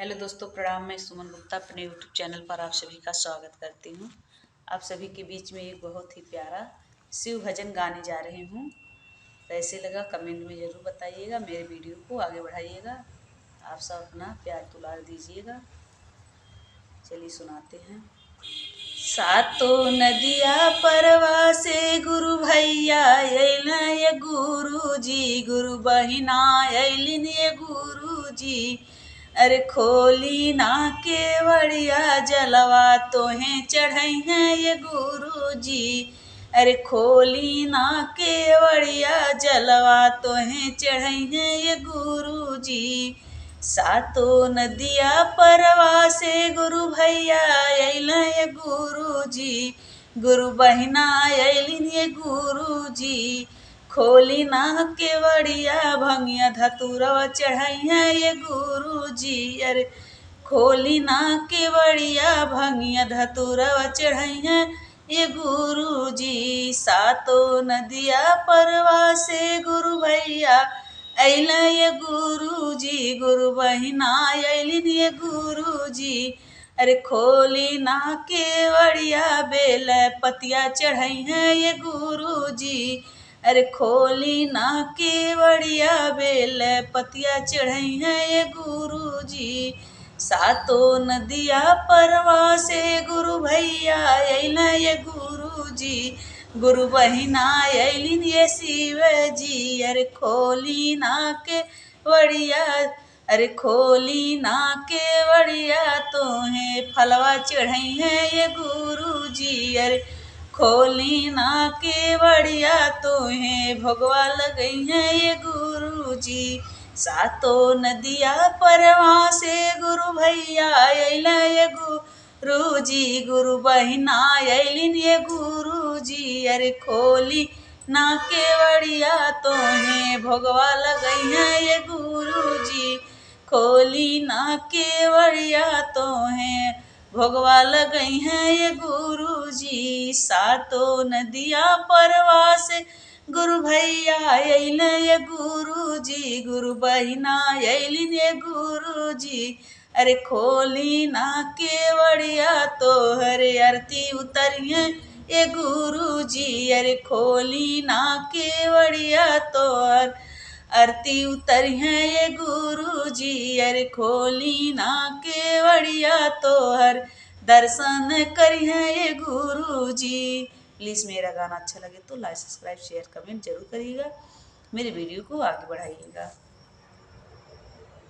Hello दोस्तों, प्रणाम। मैं सुमन गुप्ता अपने यूट्यूब चैनल पर आप सभी का स्वागत करती हूँ। आप सभी के बीच में एक बहुत ही प्यारा शिव भजन गाने जा रही हूँ। कैसे लगा कमेंट में ज़रूर बताइएगा। मेरे वीडियो को आगे बढ़ाइएगा। आप सब अपना प्यार दुलार दीजिएगा। चलिए सुनाते हैं। सातों नदिया परवा से गुरु भैया अइलन ये गुरु जी, गुरु बहिना अइलिन ये गुरु जी। अरे खोली ना केवड़िया जलवा तोहें चढ़ई हैं ये गुरु जी। अरे खोली ना केवड़िया जलवा तोहें चढ़ई हैं ये गुरु जी। सातों नदिया परवा से गुरु भैया अइलन ये गुरु जी, गुरु बहिना अइलिन ये गुरु जी। खोली ना केवड़िया भंगिया धतुरवा चढ़ई हैं ये गुरु जी। अरे खोली ना केवड़िया भंगिया धतुरवा चढ़ई हैं ये गुरु जी। सातों नदिया परवा से गुरु भैया अइलन ये गुरु जी, गुरु बहिना अइलिन ये गुरु जी। अरे खोली ना केवड़िया बेल पतिया चढ़ई हैं ये गुरु जी। अरे खोली ना केवड़िया बेल पतिया चढ़ई हैं ये गुरु जी। सातों नदिया परवा से गुरु भैया अइलन ये गुरु जी, गुरु बहिना अइलिन ये शिव जी। अरे खोली ना केवड़िया, अरे खोली ना केवड़िया तोहें फलवा चढ़ई हैं ये गुरु जी। अरे खोली ना केवड़िया तोहें भोगवा लगई हैं ये गुरु जी। सातों नदिया परवा से गुरु भैया अइलन ये गुरु जी, गुरु बहिना अइलिन ये गुरु जी। अरे खोली ना केवड़िया तोहें भोगवा लगई हैं ये गुरु जी। खोली ना केवड़िया तोहें भोगवा लगई हैं ये गुरु जी। सातों नदिया परवा से गुरु भैया अइलन ये गुरु जी, गुरु बहिना अइलिन ये गुरु जी। अरे खोली ना केवड़िया तोहर आरती उतरिए ये गुरु जी। अरे खोली ना केवड़िया तोहर आरती उतरिए ये गुरु जी। अरे खोली ना केवड़िया तोहर दर्शन करिए ये गुरु जी। प्लीज़ मेरा गाना अच्छा लगे तो लाइक सब्सक्राइब शेयर कमेंट जरूर करिएगा। मेरे वीडियो को आगे बढ़ाइएगा।